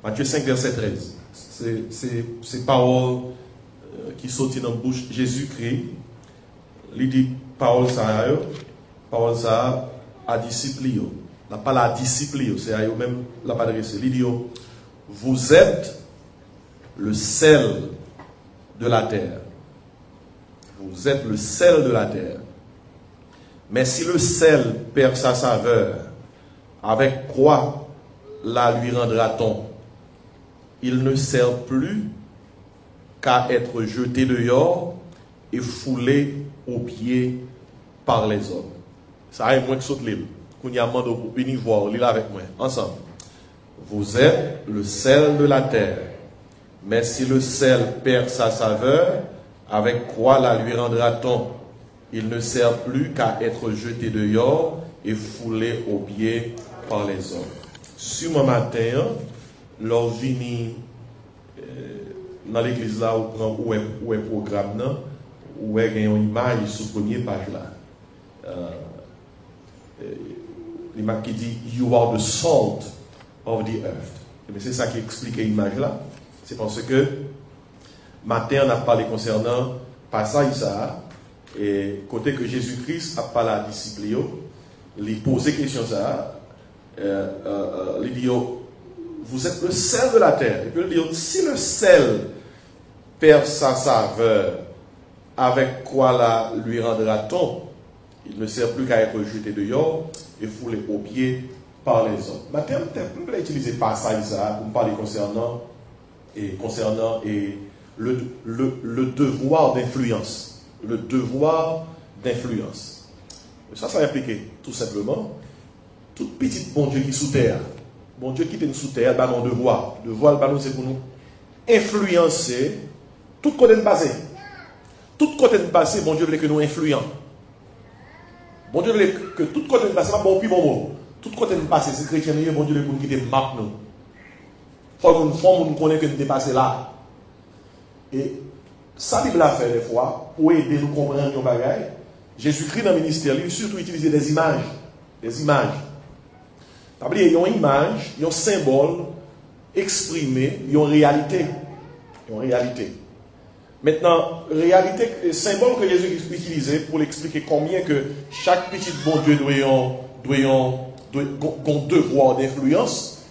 Matthieu 5, verset 13. C'est parole qui sortent dans la bouche Jésus-Christ. Il dit parole ça à disciple. La pas la disciple, c'est à eux-mêmes la pas adressée. Il dit vous êtes le sel de la terre. Vous êtes le sel de la terre. Mais si le sel perd sa saveur, avec quoi la lui rendra-t-on? Il ne sert plus qu'à être jeté dehors et foulé aux pieds par les hommes. Ça a moins que saute l'île. Qu'on y a demandé pour venir voir l'île avec moi, ensemble. Vous êtes le sel de la terre. Mais si le sel perd sa saveur, avec quoi la lui rendra-t-on? Il ne sert plus qu'à être jeté dehors et foulé aux pieds par les hommes. Sur mon matin, lors vini dans l'église là où est programme là, où est une image sur la première page là. L'image qui dit You are the salt of the earth. Mais c'est ça qui explique l'image là. C'est parce que matin on a parlé concernant passage ça. Et côté que Jésus-Christ a parlé à disciples, il posait question ça, il dit vous êtes le sel de la terre. Et puis il dit si le sel perd sa saveur, avec quoi la lui rendra-t-on? Il ne sert plus qu'à être jeté dehors et foulé aux pieds par les hommes. Maintenant, on peut utiliser passage ça pour parler concernant le devoir d'influence. Le devoir d'influence. Ça implique tout simplement toute petite bon Dieu qui est sous terre. Bon Dieu qui est sous terre, il a un devoir. Le devoir, c'est pour nous influencer tout côté de passé. Tout côté de passé, bon Dieu veut que nous influents. Bon Dieu veut que tout côté de passé, pas bon puis bon mot. Tout côté de passé, c'est chrétien, bon Dieu veut que nous quitter marque nous. Il faut que nous connaissions que nous dépassons là. Et ça, Bible a fait des fois, pour aider nous à comprendre nos bagages. Jésus-Christ dans le ministère, il a surtout utilisé des images. Des images. Il y a une image, il y a un symbole exprimé, il y a une réalité. Il y a une réalité. Maintenant, réalité, symbole que Jésus a utilisé pour expliquer combien que chaque petit bon Dieu doit un devoir d'influence,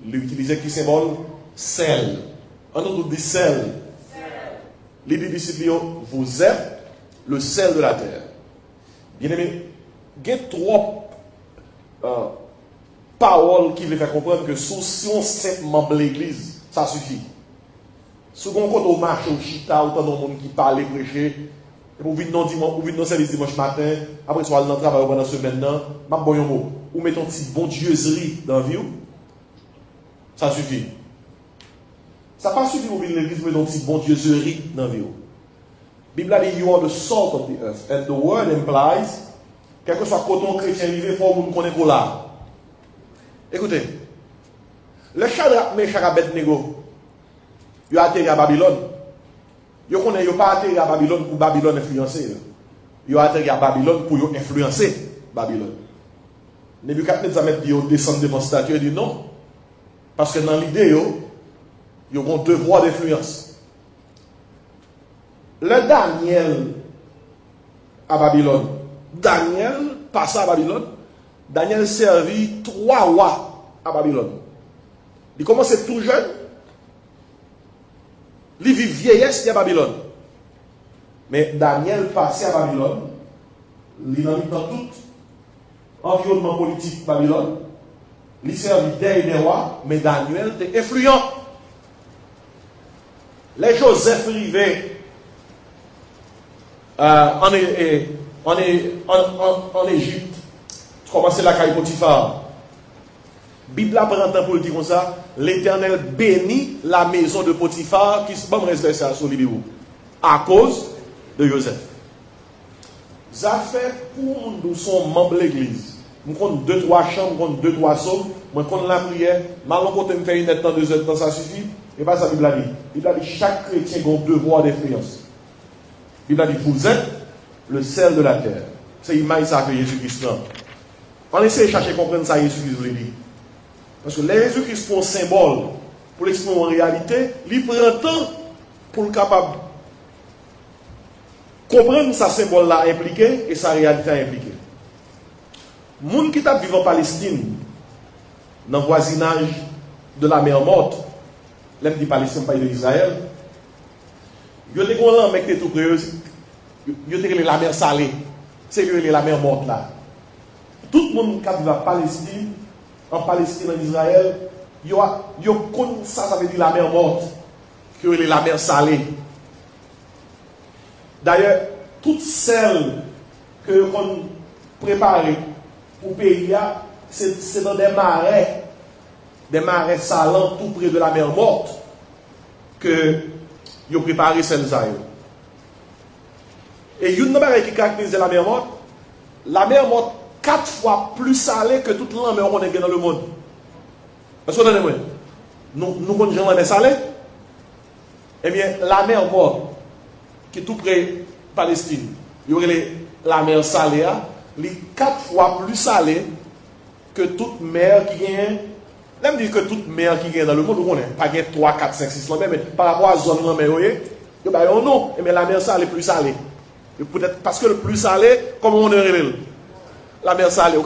il a utilisé qui symbole? Sel. On a dit sel. Les disciples, vous êtes le sel de la terre. Bien aimé, il y a trois paroles qui veulent faire comprendre que si on est membre de l'église, ça suffit. Si on compte au marché, au chita, autant de monde qui parle, prêcher, et vous venez dans service dimanche matin, après soit dans le travail pendant la semaine, ou mettons un petit bon dieuserie dans la vie, ça suffit. Ça n'a pas suffi pour venir à l'église, mais donc si bon dieuserie dans la vie. La Bible a dit, you are the salt of the earth. And the word implies, quel que soit le coton chrétien, il faut que nous connaissions là. Écoutez, le Shadrach, Meshach, Abednego, ils ont atterri à Babylone. Ils n'ont pas atterri à Babylone pour Babylone influencer. Ils ont atterri à Babylone pour influencer Babylone. Nebuchadnezzar a dit, ils descendent devant la statue, il dit non. Parce que dans l'idée, ils ont un devoir d'influence. Le Daniel à Babylone. Daniel passe à Babylone. Daniel servit 3 rois à Babylone. Il commence tout jeune. Il vit vieillesse à Babylone. Mais Daniel passe à Babylone. Il a mis dans tout environnement politique Babylone. Il servit des rois. Mais Daniel était influent. Les Joseph arrivaient en Égypte. Commencer la caille Potiphar. Bible prend un temps pour le dire comme ça. L'Éternel bénit la maison de Potiphar qui se bat ça sur le livre. À cause de Joseph. Ça fait pour nous sommes membres de l'église. Nous avons 2-3 chambres, nous avons 2-3 sommes. Nous avons la prière. Malon côté me faire une heure, 2 heures de temps, ça suffit. Et pas ça, Bible a dit. Bible a dit chaque chrétien a un devoir d'influence. Bible a dit vous êtes le sel de la terre. C'est l'image ça que Jésus-Christ a. On essaie de chercher à comprendre ça, Jésus-Christ vous dit. Parce que les Jésus-Christ pour un symbole, pour l'exprimer en réalité, il prend le temps pour le capable comprendre sa symbole là impliqué et sa réalité impliquée. Les gens qui vivent en Palestine, dans le voisinage de la mer Morte, l'aime dit Palestine, pas d'Israël, ils ont des gens qui sont tout près, ils ont la mer Salée, c'est la mer Morte là. Tout le monde qui vit en Palestine, en Israël, ils ont ça veut dire la mer Morte, qui est la mer Salée. D'ailleurs, toutes celles que l'on prépare pour le pays, c'est dans des marais salants tout près de la mer Morte que ils ont préparé celles-là. Et une chose qui caractérise la mer Morte 4 fois plus salée que toute la mer qu'on a dans le monde. Est-ce que vous entendez? Nous connaissons la mer salée? Eh bien, la mer Morte, qui est tout près de Palestine, il y aurait la mer salée, elle est 4 fois plus salée que toute mer qui gagne. Même dire que toute mer qui gagne dans le monde, on n'a pas 3, 4, 5, 6 mais par rapport à la zone de la mer, non, mais la mer salée est plus salée. Peut-être parce que le plus salé, comment on est la mer salée,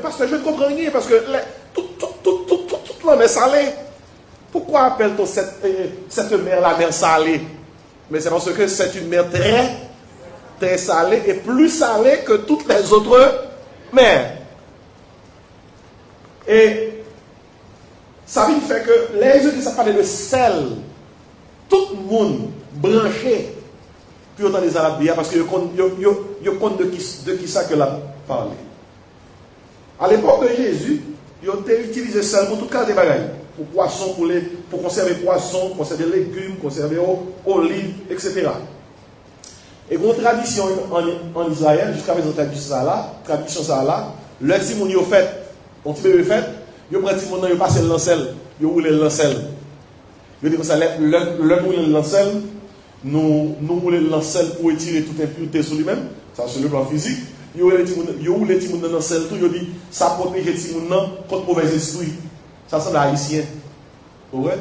parce que je ne comprends rien, parce que toute la mer salée, pourquoi appelle-t-on cette mer la mer salée? Mais c'est parce que c'est une mer très, très salée et plus salée que toutes les autres mers. Et ça veut dire que les yeux qui savent parler de sel, tout le monde branché, puis autant des Arabes, parce que ils comptent de qui ça que l'a parlé. À l'époque de Jésus, ils ont utilisé sel pour tout cas des bagailles. Pour poissons, pour conserver poissons, conserver légumes, conserver olives, etc. Et une tradition en Israël, jusqu'à présent, tradition ça là, le timon yo fait, on petit bébé fait, yo prend timon yo passe le lancel, yo roule le lancel. Yo dit comme ça, le roule le lancel, nous roule le lancel pour étirer toute impureté sur lui-même, ça sur le plan physique. Yo roule le timon dans le lancel, tout yo dit ça protège le timon contre mauvais esprit. Ça semble haïtien. Ouais.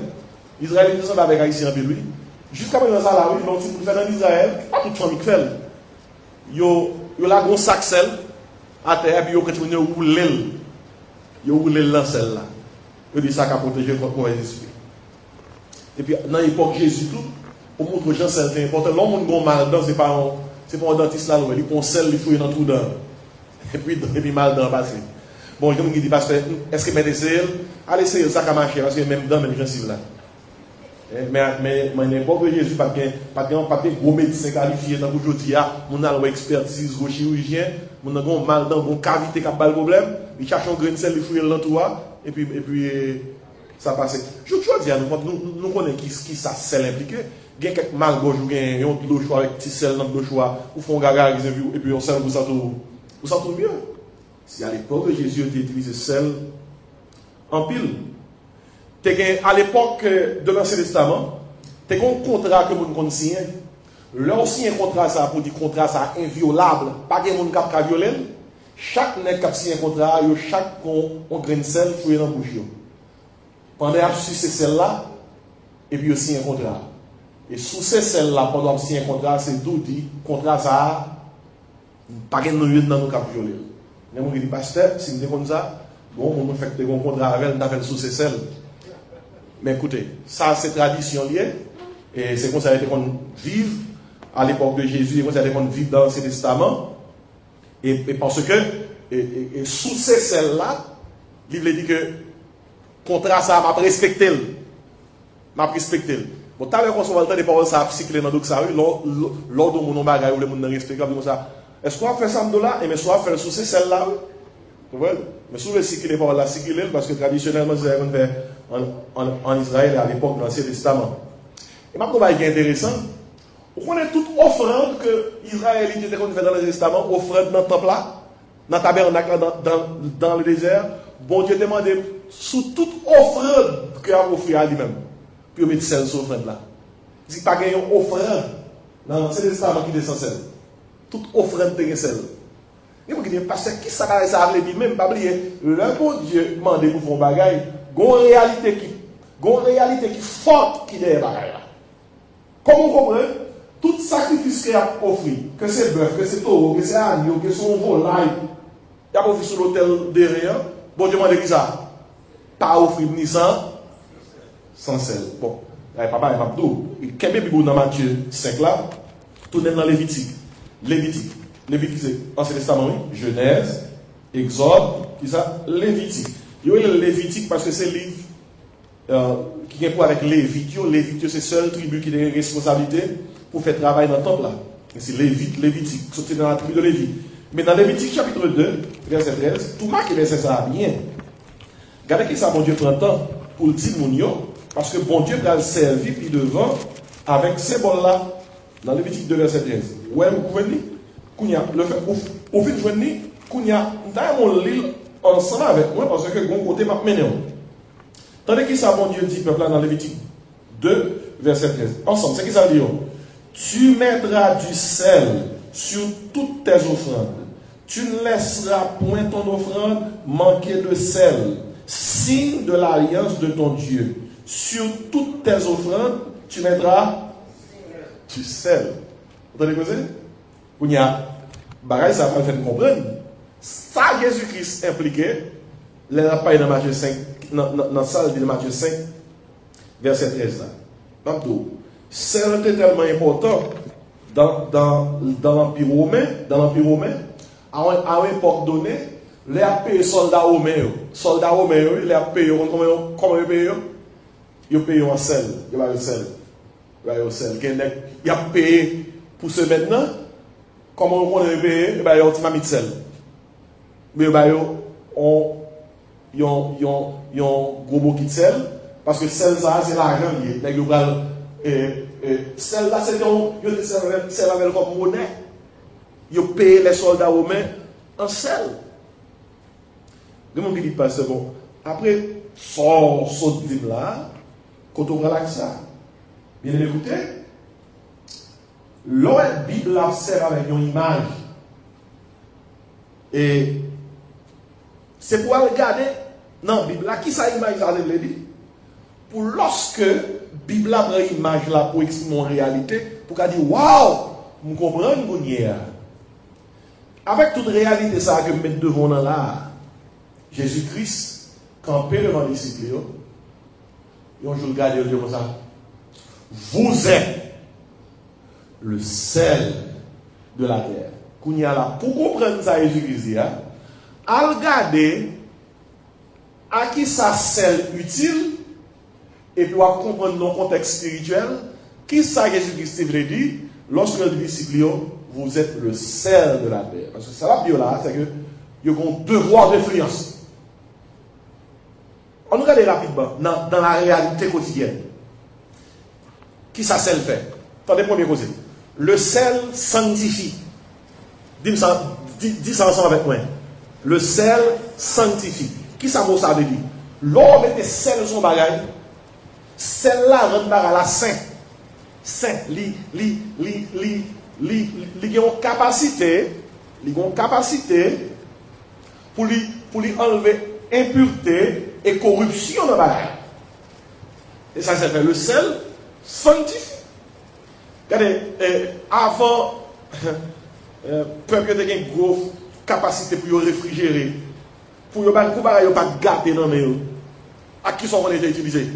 Israël est avec haïtien en lui. Jusqu'à présent, ça là, oui, donc si vous faites en Israël, pas toute famille qui fait. Yo la gros sac sel à terre, puis yo quand vous roulez, yo roulez le lancel là. Yo dit ça qui a protégé contre mauvais esprit. Et puis dans l'époque Jésus tout, pour montrer aux gens c'est important. L'homme qui a mal dedans, c'est pas un dentiste là, il prend sel, il fouille dans tout dedans. Et puis mal dedans passé. Bon, je me dis, pasteur, est-ce que mes essais, allez essayer ça qui a marché, parce que même dans mes gencives là. Mais n'importe qui Jésus, pas de gros médecin qualifié dans aujourd'hui, mon a expertise, gros chirurgien, mon a un mal dans une cavité qui a pas de problème, il cherche un grain de sel, il fouille l'entourage, et puis ça passe. Je dis à nous connaissons qui ça sel impliqué. Il y a quelques mal gauche, ou il y a un de l'eau choix avec petit sel dans l'eau choix, ou font gaga, et puis on sel, vous sentez mieux. Si à l'époque de Jésus, on utilisé sel en pile. À l'époque de l'Ancien Testament, tu as un contrat que vous signe. Là aussi, un contrat, ça pour dire contrat, ça inviolable. Pas que vous ne violer. Chaque nègre qui a signé un contrat, chaque on grain de sel fouillé dans la bouche. Pendant que vous c'est celle-là, et puis aussi un contrat. Et sous ces celles-là, pendant que vous signé un contrat, c'est d'où dit contrat, ça pas que nous dans nos cap violer. Mais moi, je dis, pasteur, si je comme ça, bon, on fait un contrat avec, on a fait sous ces selles. Mais écoutez, ça, c'est tradition liée, et c'est comme ça qu'on vive à l'époque de Jésus, et comme ça qu'on vive dans l'Ancien Testament, et parce que, et sous ces selles-là, il dit que, contrat, ça m'a respecté. M'a respecté. Bon, t'as vu qu'on se voit le temps des paroles, ça a cyclé dans d'autres saluts, lors de mon bagage, où les gens respectent, comme ça. Est-ce qu'on va faire ça là et mais soit faire sous ces celles-là? Vous voyez? Mais souvent, cycler par la cycler parce que traditionnellement, c'est ce qu'on fait en Israël à l'époque de l'Ancien Testament. Et maintenant, ce qui est intéressant, on connaît toute offrande que Israël était fait dans l'Ancien Testament, offrande dans le temple là, dans le tabernacle, dans le désert. Bon Dieu demandait sous toute offrande qu'il a offert à lui-même. Puis on met celle sur l'offrande là. Il n'y a pas de offrande dans l'Ancien Testament qui descend celle. Toute offrande de celle. Et vous dites, parce que qui ça veut dire même pas oublier, le bon Dieu demande pour faire un bagage, une réalité Il y a une réalité qui est forte qui est derrière là. Comment on comprend? Tout sacrifice qu'il a offert, que c'est bœuf, que c'est taureau, que c'est agneau, que c'est un volaille, il a offert sur l'autel derrière. Bon Dieu m'a dit ça. Pas offrir ni sans sel. Bon, papa et Mabdou, quel bébé dans Matthieu 5 là, tourne dans Lévitique. Lévitique, c'est Ancien Testament, oui. Genèse, Exode, qui ça? Lévitique. Il y a le Lévitique parce que c'est le livre qui est pour avec Lévitique. Lévitique, c'est seule tribu qui a une responsabilité pour faire travail dans le temple là. C'est Lévitique, c'est dans la tribu de Lévi. Mais dans Lévitique chapitre 2, verset 13, tout marque verset ça bien. Regardez qui ça, bon Dieu prend le temps pour le dire mon parce que bon Dieu va le servir puis devant avec ces bols-là dans Lévitique 2, verset 13. Ouais, vous pouvez dire, Kounia, le fait, au fait de joindre, Kounia, nous avons l'île ensemble avec moi parce que mon côté m'a mené. Tandis que ça, bon Dieu dit, peuple là, dans Lévitique 2, verset 13. Ensemble, c'est qui ça dit? Tu mettras du sel sur toutes tes offrandes. Tu ne laisseras point ton offrande manquer de sel. Signe de l'alliance de ton Dieu. Sur toutes tes offrandes, tu mettras du sel. Vous entendez quoi c'est? Il y a bagaille, ça va faire comprendre. Ça, Jésus-Christ impliqué, il n'a pas dans Matthieu 5, dans la salle de Matthieu 5, verset 13 là. Sel était tellement important dans l'Empire romain, à une époque donnée, les a payé soldats romains. Soldats romains, les a payé, comment ils payent? Ils payent en sel. Ils payent en sel. Ils a payé pour ce maintenant. Comment on peut payer? Ils ont mis de sel. Mais ils ont gros mot qui de sel. Parce que sel, ça, c'est l'argent. Sel là, c'est sel avec comme monnaie. Ils ont payé les soldats romains en sel. De mon qui dit pas c'est bon. Après, fort saut de là, quand on relaxe ça. Bien écoutez, la Bible sert avec une image. Et c'est pour regarder dans la Bible là, qui ça image ça veut dire? Pour lorsque la Bible a une image là pour exprimer une réalité, pour qu'elle dise waouh, vous comprenez vous avec toute réalité ça que nous mettons devant là, Jésus-Christ campé devant les disciples, et on joue le garde et on dit comme ça, vous êtes le sel de la terre. Qu'on y a là, pour comprendre ça, Jésus-Christ, à regarder à qui ça sel utile, et puis à comprendre dans le contexte spirituel, qui ça Jésus-Christ veut dire, lorsque le disciple, vous êtes le sel de la terre. Parce que ça va dire là, c'est que il y a un devoir d'influence. On regarde rapidement dans la réalité quotidienne. Qui ça sel fait? Attendez, première cause. Le sel sanctifie. Dis ça ensemble avec moi. Le sel sanctifie. Qui ça veut dire? L'homme met sel son bagage. Celle-là rend à la saint. Saint, li a une capacité pour lui enlever impureté et corruption dans la. Et ça c'est fait. Le sel sanctifie. Regardez, avant, peuple a une grosse capacité pour réfrigérer, pour ne pas gâter dans les mains. À qui sont déjà utilisés?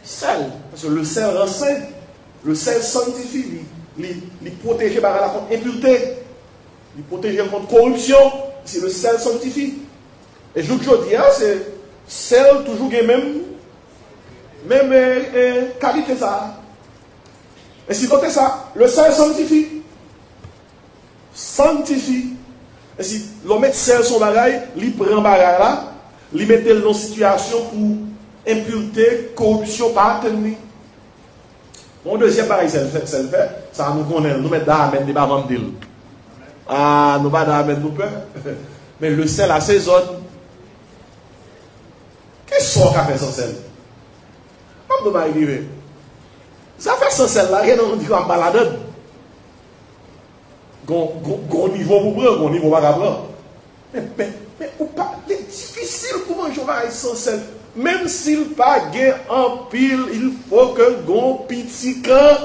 Sel. Parce que le sel rend saint. Le sel sanctifie. Il protège contre impureté. Il protège contre corruption. C'est le sel sanctifie. Et je dis, c'est sel toujours même qualité ça. Et si côté ça, le sel sanctifie. Sanctifie. Et si l'on met sel son bagage, il prend bagage là, il met dans une situation pour impureté, corruption, pas tenir. Mon deuxième pareil, c'est le fait, ça nous connaît, nous mettons d'amen, nous ne pouvons pas dire. Ah, nous ne pouvons pas d'amen, nous peur. Mais le sel assaisonne. Qu'est-ce qu'on a fait sans sel? Comment nous arriver? Ça fait sans sel là, rien on dit qu'on balade. Gon niveau pour prendre, niveau pas prendre. Mais c'est difficile pour manger sans sel. Même s'il pas gain en pile, il faut que gon petit camp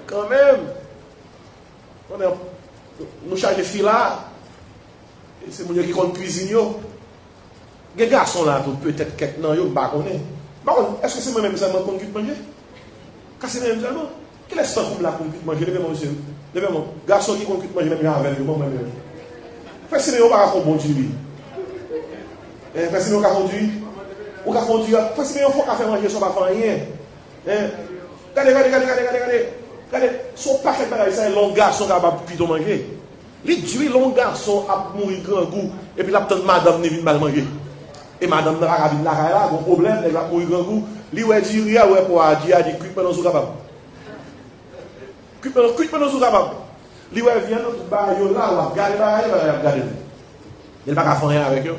quand même. Nous chargeons fil là. C'est mon qui compte cuisine. Les garçons là, peut-être quelques non, yo pas connaît. Par contre, est-ce que c'est moi-même seulement qu'on cuit manger? Car c'est même seulement. Quel est ce temps pour la qu'on cuit manger? Levez-moi, monsieur. Levez-moi. Garçon qui qu'on cuit manger, même avec moi, moi-même. Fais-ce que vous pas bon Dieu. Fais-ce que vous conduire. Ou ka conduire. Fais-ce que vous faire manger, ça pas faire rien. Regardez. Son paquet de bagages, c'est un long garçon qui va plutôt manger. Les dieux, long garçon a mourir grand goût. Et puis la petite madame ne vient mal manger. Et madame n'a pas vu là, bon problème, elle va mourir grand goût. Lui, ouais, dit, ouais, pour dire, dit, cuit pendant sous capable. Cuit pendant sous capable. Lui, ouais, vient notre barrière là, regardez. Il n'a pas faire rien avec eux.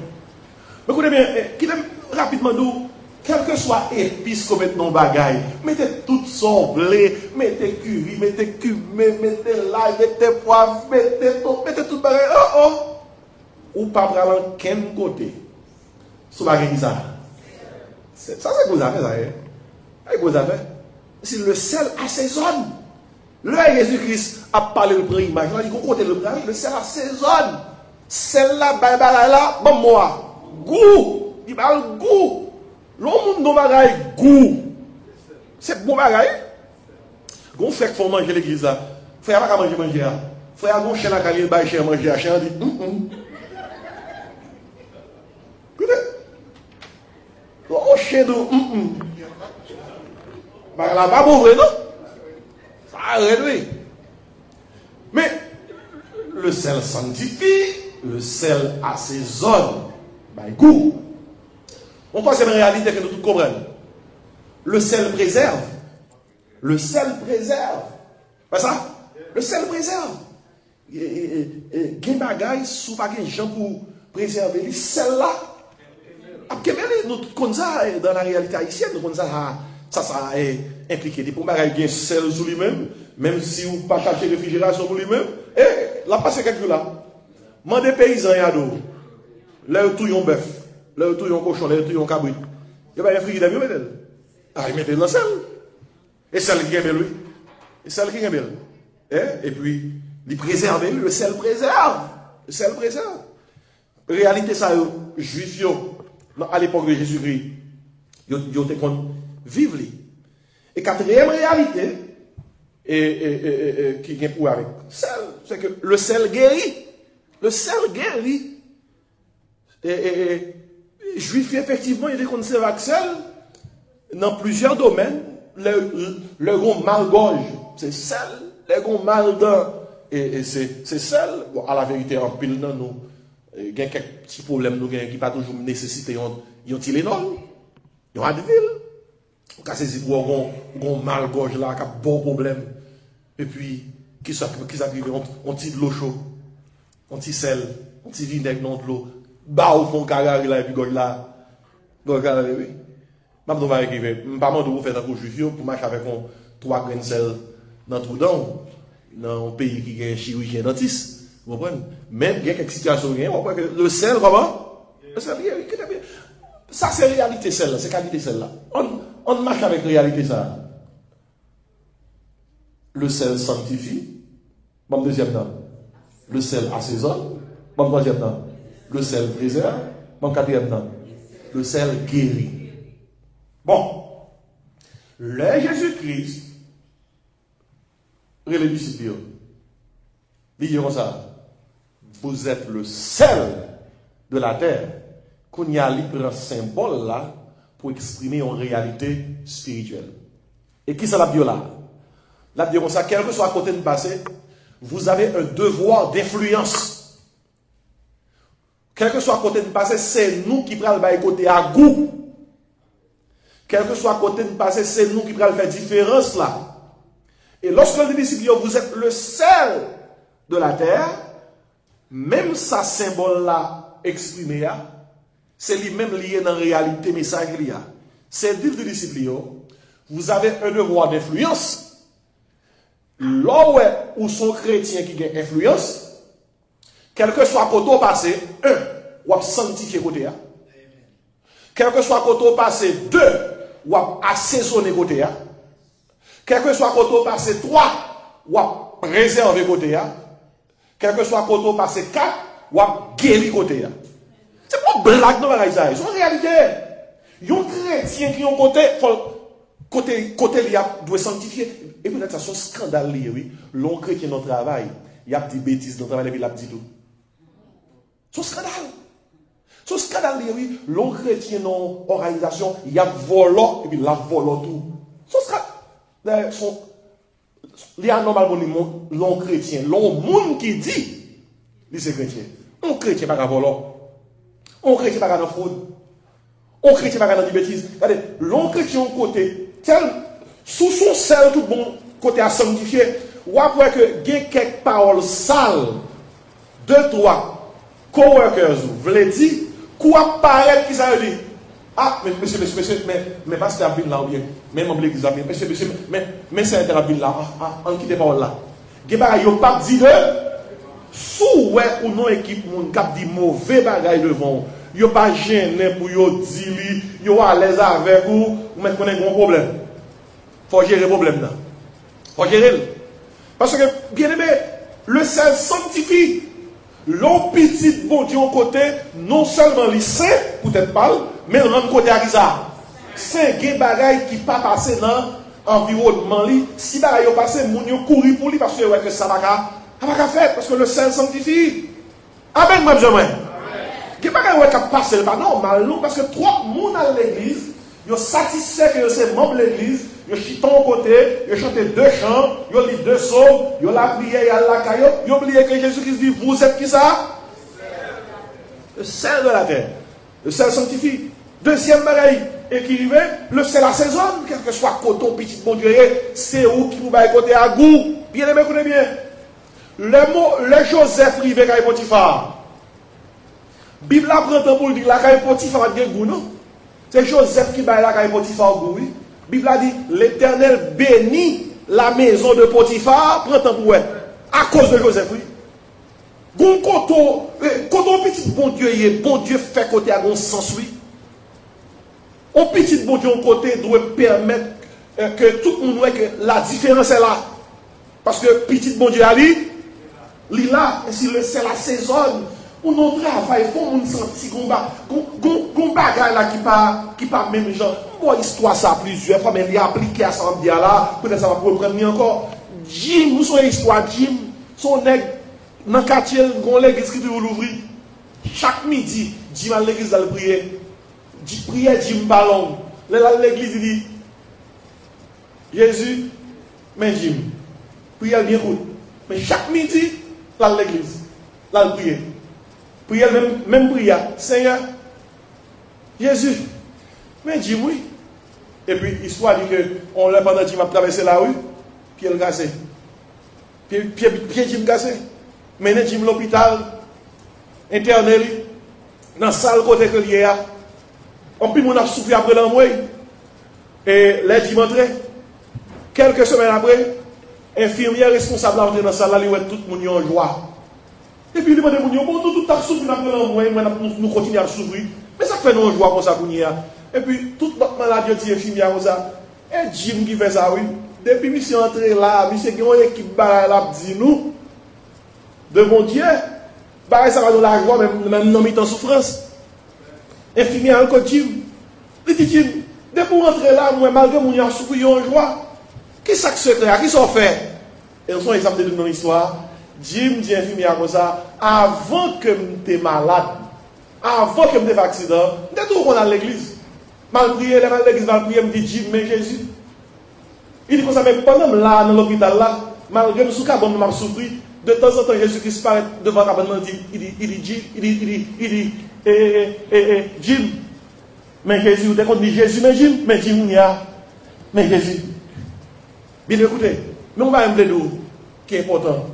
Mais écoutez bien, qui aime rapidement nous, quel que soit épice qu'on mette dans le bagaille, mettez tout son blé, mettez curry, mettez cumin, mettez l'ail, mettez poivre, mettez tout le bagaille. Ou pas prendre quel côté. Sous la ça. Ça, c'est vous avez ça. C'est vous avez. Si le sel assaisonne. Le Jésus-Christ a parlé le premier image. Il dit qu'on compte le premier. Le sel assaisonne. Sel là, là, bon moi. Goût. Il parle goût. L'homme nous bagaille goût. C'est bon bagaille. Gon fait qu'il faut manger l'église là. Frère pas manger là. Frère gon chien la caline ba chien manger à chien dit. Au chien de bah là pas mauvais non. Ça arrête oui. Mais le sel sanctifie, le sel assaisonne. Bah goût. On pense que c'est une réalité que nous tous comprenons. Le sel préserve. Le sel préserve. Pas ça? Le sel préserve. Gen bagay sous pas gen gens pour préserver le sel là. Nous tous comme ça dans la réalité haïtienne, nous comme ça est impliqué. Pour bagay gen sel sur lui-même, même si vous pas chercher réfrigération pour lui-même, et là passe quelque là. Mandez paysans yado. Là tout yon bœuf. Là, tout yon cochon, là, tout yon cabrit. Il n'y a pas un frigidaire, il met elle. Ah, il met dans le sel. Et celle qui est belle, oui. Et celle qui est belle. Et puis, il préserve, le sel préserve. Le sel préserve. Réalité, ça, juif, à l'époque de Jésus-Christ, ils étaient vivre. Et quatrième réalité, qui vient pour avec sel, c'est que le sel guérit. Le sel guérit. Juif, effectivement, il est conservé avec sel dans plusieurs domaines. Le gros mal-gorge, c'est sel. Le gros mal-dent, et c'est sel. Bon, à la vérité, en pile, nous, il y a quelques petits problèmes qui n'ont pas toujours nécessité un Tylenol, un Advil. Quand c'est pour un mal-gorge là, qui a bon problème. Et puis, qui s'arrive, on tire de l'eau chaude, on tire sel, on tire vinaigre dans de l'eau. Bah au fond carré là et puis gauche là oui même nous va arriver pas moi de vous faire un coup juif pour marcher avec 3 grains de sel dans tout dans un pays qui a un chirurgien dentiste vous comprenez même il y a quelques situations le sel comment le sel ça c'est réalité celle là c'est qualité celle là on marche avec réalité ça le sel sanctifie bon deuxième temps le sel assaisonne bon troisième temps le sel préserve. Mon quatrième temps, le sel guérit. Bon, le Jésus-Christ, les disciples, il dit comme ça, vous êtes le sel de la terre, qu'on y a libre un symbole là pour exprimer une réalité spirituelle. Et qui ça l'a dit là? La dit comme ça, quel que soit à côté de passé, vous avez un devoir d'influence. Quel que soit à côté de passé, c'est nous qui prenons le côté à goût. Quel que soit à côté de passé, c'est nous qui prenons faire différence là. Et lorsque les disciples, vous êtes le sel de la terre, même ça symbole là exprimé, c'est lui-même lié dans la réalité message qu'il y a. C'est dire les disciples, vous avez un devoir d'influence. Là où sont chrétiens qui ont influence, quel que soit côté passé, ou sanctifié côté. Quel que soit côté passé 2, ou assaisonner côté. Quel que soit côté passé 3, ou réserver côté. Quel que soit côté passé 4, ou guérir côté. C'est pas blague dans la c'est une réalité. Un chrétien qui ont côté il doit sanctifier. Et peut-être ça c'est un scandale oui. L'on chrétien dans le travail, il y a des bêtises dans le travail et puis il a dit tout. C'est un scandale. C'est un scandale oui. L'on chrétien dans l'organisation, il y a volant et puis il a volant tout. C'est un scandale. Il y a normalement l'on chrétien, l'on monde qui dit, il c'est chrétien. On chrétien pas volant. On chrétien pas dans fraude. On chrétien pas dans des bêtises. Regardez, l'on chrétien côté, sous son sel tout bon côté à sanctifier, ou après que il y a quelques paroles sales, 2, 3, coworkers, vous voulez dire, quoi paraître qui ça dit? Ah, mais monsieur, mais pas cette ville là ou bien, même en l'église là, monsieur, mais c'est la ville là, on quitte paroles là. Il n'y a pas dit de, sous ouais ou non équipe, mon cap dit mauvais bagaille devant. Yo pas gêné pour yo dire yo à l'aise avec vous mais connaît un problème. Faut gérer le problème là. Faut gérer. Parce que bien aimé, le sel sanctifie. L'on petit bon Dieu côté non seulement les saints peut-être pas mais l'autre côté à ça. C'est des bagaille qui pas passer dans environnement li. Si bagaille yo passer moun yo courir pour lui parce que ouais que ça va pas faire parce que le sel sanctifie. Amen moi besoin. Il n'y a pas de passer le pas normal, parce que trop de monde à l'église, ils sont satisfaits que c'est membre de l'église, ils chantent au côté, ils chantent 2 chants, ils lisent 2 psaumes, ils la prière, ils la caillou, ils oublient que Jésus-Christ dit, vous êtes qui ça? Le sel de la terre. Le sel sanctifie. Deuxième bagaille, écrivez, le sel assaisonne, quel que soit coton, petit bon Dieu, c'est où qui vous va côté à goût. Bien aimé, écoutez bien. Le Joseph rivé à Potiphar. Bible apprend pour dire la caille Potiphar a bien goût, non? C'est Joseph qui baille la caille Potiphar au goût, oui. Bible a dit, l'Éternel bénit la maison de Potiphar, prend temps pour elle. À cause de Joseph, oui. Gon koto petit bon Dieu fait côté à bon sens, oui. Un petit bon Dieu côté doit permettre que tout le monde voit que la différence est là. Parce que petit bon Dieu a dit, il là, et si le sel assaisonne, on non travail, faut on sentir qu'on bagaille là qui pas même genre. Bon histoire ça plusieurs fois mais il a appliqué à ça là, peut-être ça va reprendre encore. Jim, nous son histoire Jim, son nèg dans quartier gon l'église qui toujours l'ouvrir. Chaque midi, Jim à l'église dans le prier. Prière Jim ballon. Là l'église il dit Jésus, mais Jim, prière bien route. Mais chaque midi là l'église, là le prier. Prière, même prière. Seigneur, Jésus, mais dis oui. Et puis, l'histoire dit qu'on l'a pendant qu'il m'a traversé la rue, pied le cassé. Pied Jim cassé. Mené Jim l'hôpital, interné, dans la salle côté que l'il y a. En plus, on a souffert après l'envoi. Et les Jim entré. Quelques semaines après, infirmière responsable d'entrer dans la salle, là, tout le monde en joie. Et puis, il demande à bon, nous tout à souffrir après l'envoi, nous continuons à souffrir. Mais ça fait nous joie comme ça pour nous. Et puis, toute notre maladie dit infirmière comme ça. Et Jim qui fait ça, oui. Depuis que je suis entré là, monsieur qui a une équipe là, dit nous, de mon Dieu, ça va nous la joie, même dans mi-temps souffrance. Infirmière encore Jim. Il dit Jim, depuis que rentrer là, moi, malgré mon a souffrir en joie, qui ça que secret, qui ça fait? Et on s'en exemple de notre histoire. Jim dit infirmière comme ça, avant que je sois malade, avant que je sois accident, je suis toujours à l'église. Malgré l'église, je me dis Jim, mais Jésus. Il dit comme ça, mais pendant là, dans l'hôpital là, malgré que je suis souffrir, de temps en temps, Jésus-Christ paraît devant la cabane, il dit, Jim, mais Jésus, vous avez dit Jésus, mais Jim, mais Jésus. Bien écoutez, mais on va me dire qui est important.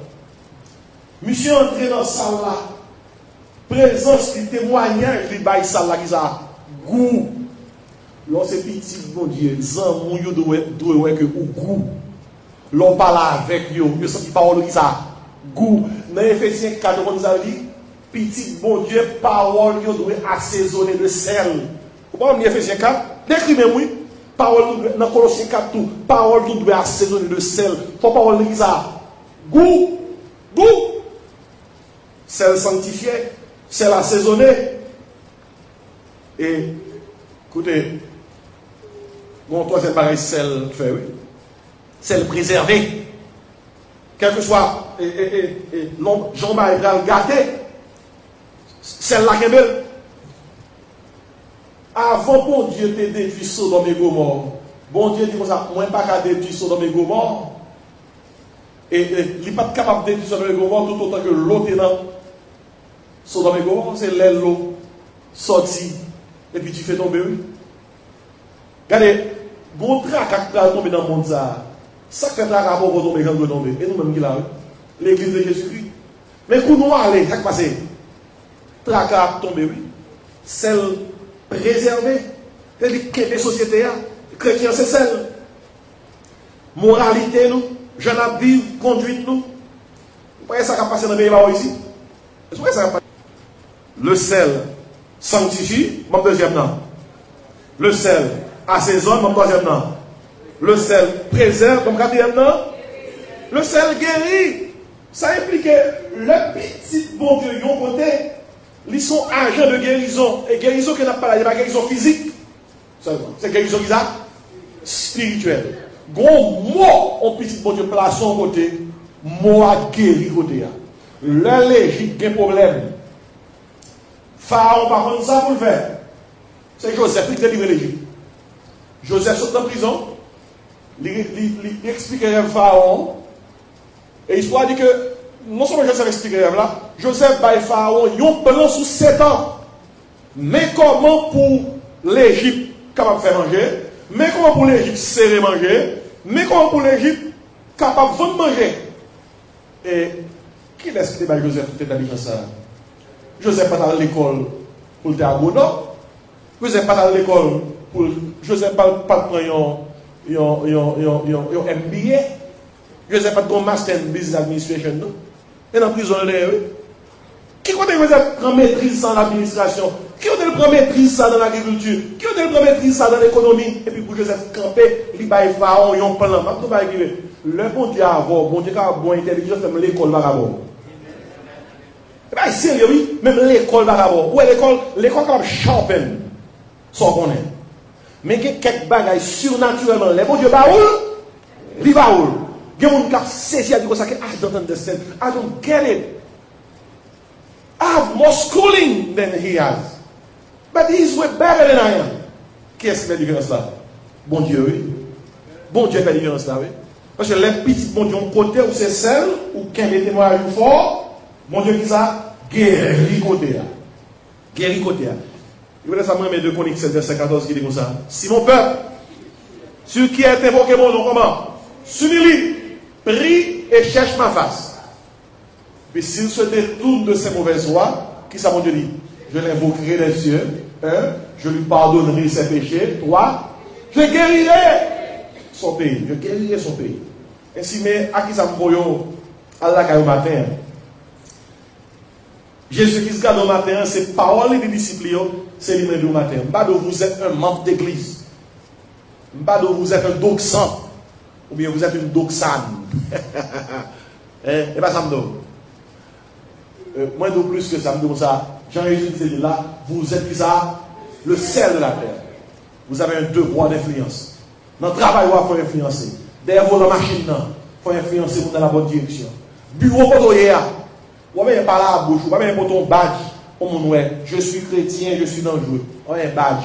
Monsieur entré dans la salle là, présence qui témoignage, il baille salle là qui a goût. Lorsque petit bon Dieu, zan yo doit que goût. L'on parle avec yo, yo senti parole qui ça goût. Dans Éphésiens 4 on nous a dit petit bon Dieu parole yo doit assaisonner de sel. Ou Pourquoi on Ephésiens 4, décrit même oui, parole dans Colossiens 4 tout, parole tout doit assaisonner de sel. Faut parole de ça. Goût, sel sanctifié, sel assaisonné. Et écoutez, mon troisième pareil, sel fait oui. Sel préservé. Quel que soit Jean-Marie gâté, sel la kebel. Avant bon Dieu te détruit Sodome et Gomorrhe. Bon Dieu dit comme ça, moi pas qu'à détruire Sodome et Gomorrhe. Et il n'est pas capable de détruire Sodome et Gomorrhe tout autant que l'eau est dans Sodome et Gomorrhe, c'est l'eau sortie. Et puis tu fais tomber, oui. Regardez, bon trac qui tomber dans le monde, ça fait trac pour tomber quand vous tomber. Et nous-mêmes qui l'avons, l'église de Jésus-Christ. Mais quand nous allons, ça passe. Trac tomber, oui. Celle préservée. C'est-à-dire que les sociétés, chrétiens, c'est celle. Moralité, nous, jeunes à vivre, conduite, nous. Vous voyez ça qui a passé dans le pays ici? Vous voyez ça qui a passé? Le sel sanctifie, mon deuxième nom. Le sel assaisonne, mon troisième nom. Le sel préserve, mon quatrième nom. Le sel guérit. Ça implique que le petit bon Dieu, yon côté, ils sont agents de guérison. Et guérison qui n'a pas la guérison physique. C'est guérison qui a spirituelle. Gros mot, on petit bon Dieu place son côté, mot a guéri côté. L'Égypte, il y a un problème. Pharaon, par contre, ça pour le faire. C'est Joseph qui délivre l'Égypte. Joseph sort en prison. Il explique à Pharaon. Et l'histoire dit que, non seulement Joseph explique là, Joseph baille Pharaon, il y a un plan sous 7 ans. Mais comment pour l'Égypte capable de faire manger? Mais comment pour l'Égypte serrer manger? Mais comment pour l'Égypte capable de vendre manger? Et qui laisse que Joseph fait ça? Joseph n'est pas à l'école pour le théâtre. Joseph n'est pas à l'école pour. Joseph n'est pas prendre un MBA. Joseph n'est pas un master in business administration. Et dans la prison, qui connaît Joseph prend maîtrise dans l'administration? Qui prend maîtrise ça dans l'agriculture? Qui prend maîtrise ça dans l'économie? Et puis pour Joseph camper, il va y Pharaon, il y a un plan. Le bon Dieu a avoir, bon Dieu a bon intelligence, même l'école va avoir. C'est sérieux, oui. Même l'école va d'abord. Ouais, l'école comme champion. Sans qu'on est. Mais il y a quelques bagages surnaturellement. Les bon Dieu va où? Il va où? Il y a des gens qui saisi à dire ça que I don't understand. I don't get it. I have more schooling than he has. But he's way better than I am. Qu'est-ce qui fait la différence là? Bon Dieu, oui. Bon Dieu fait la différence là, oui. Parce que les petits bon Dieu ont côté où c'est celle, ou qu'un des témoignages fort. Mon Dieu qui ça, guéri côté. Guéri côté. Il voulait savoir mes 2 Chroniques 7, verset 14 qui dit comme ça. Si mon peuple, celui qui est invoqué mon nom, comment? S'humilie, prie et cherche ma face. Puis s'il se détourne de ses mauvaises voies, qui ça mon Dieu dit? Je l'invoquerai des cieux. 1. Je lui pardonnerai ses péchés. 3. Je guérirai son pays. Je guérirai son pays. Ainsi, mais à qui ça me voyons à la caille au matin? Jésus-Christ garde au matin, c'est parole des disciples, c'est lui-même au matin. Mbado, vous êtes un membre d'église. Mbado, vous êtes un doxan. Ou bien vous êtes une doxane. Et pas ça me donne. Moins de plus que ça me donne ça. Jean-Jésus dit là, vous êtes ça, le sel de la terre. Vous avez un devoir d'influence. Dans le travail, il faut influencer. Derrière la machine, il faut influencer dans la bonne direction. Bureau potoyer. Ou bien par la bouche, ou bien pour ton badge, je suis chrétien, je suis dangereux. On a un badge.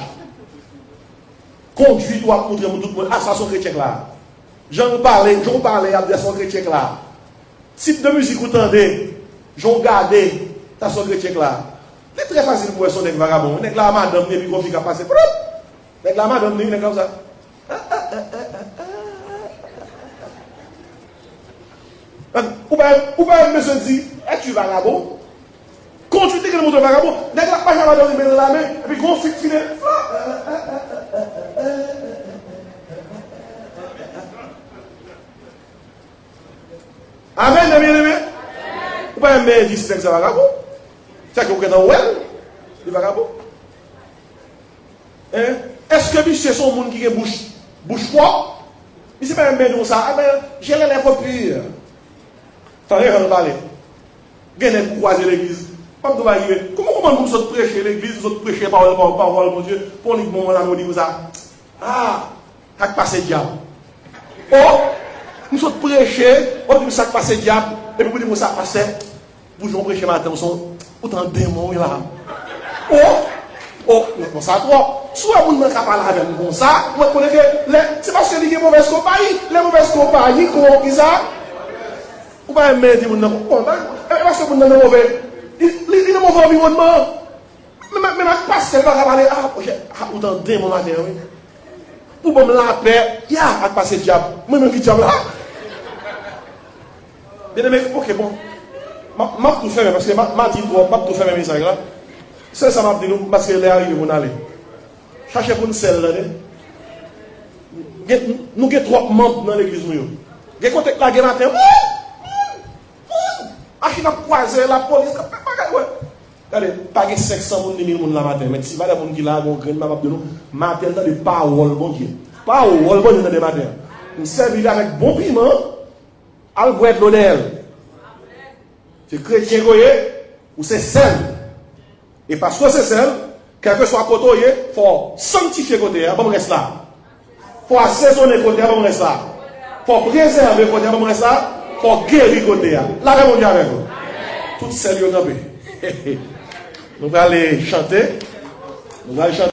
Conduis-toi pour montrer tout le monde. Ah, ça, son chrétien là. J'en parlais à son chrétien là. Type de musique vous tendez, j'en gardé, t'as son chrétien là. C'est très facile pour son nègre vagabond. Nègre la madame, et puis qu'on fait qu'à passer. Nègre la madame, nègre comme ça. Ou bien, monsieur dit, es-tu vagabond? Quand tu dis que le mot de vagabond, nègre la pas jamais donné dans la main, et puis qu'on fixe filet. Amen, bien aimé. Ou pas un mec dit c'est vagabond. C'est que vous êtes dans le well, le vagabond. Hein? Est-ce que monsieur son monde qui a bouche forte? Mais c'est pas un comme ça. Ah ben, j'ai les lèvres pures. T'as rien à parler. Gagnez pour croiser l'église. Comment vous autres prêcher l'église, vous autres prêcher parole, mon Dieu, pour les moments là, nous disons ça. Ah, ça passe diable. Oh, nous autres prêcher, on dit ça passe diable, et puis vous dites ça passe. Vous jouez prêcher matin, vous sont autant de démons là. Oh, ça trop. Soit vous ne parlez pas avec nous comme ça, vous connaissez que c'est parce que les mauvaises compagnies, qui ça. Ou pas aimer dire mon parce que vous n'avez pas mauvais. Il est mauvais environnement. Mais ma passe, elle va parler. Ah, autant de démons matin, oui. Pour me la paix, il y a à passer diable. Moi-même qui diable là. Bien aimé, ok, bon. Je vais tout faire, parce que je vais tout faire mes messages là. Ça m'a dit nous, parce que les arrivés vont aller. Cherchez pour une selle là. Nous avons 3 membres dans l'église. Nous avons côté la guerre matin. Je vais croiser la police. Regardez, pas 500 personnes la matin. Mais si vous avez des gens qui là, vous avez de nous, matin dans des paroles, bon Dieu. Paroles, bon Dieu, dans des matins. Nous servons avec bon piment, à boire de l'eau d'elle. C'est chrétien, ou c'est sel. Et parce que c'est sel, quel que soit côté, il faut sanctifier côté, bon reste là. Il faut assaisonner côté, bon reste là. Il faut préserver côté, bon reste là. Il faut guérir côté. Là, mon Dieu avec vous. Tout sel, nous allons aller chanter. Nous allons chanter.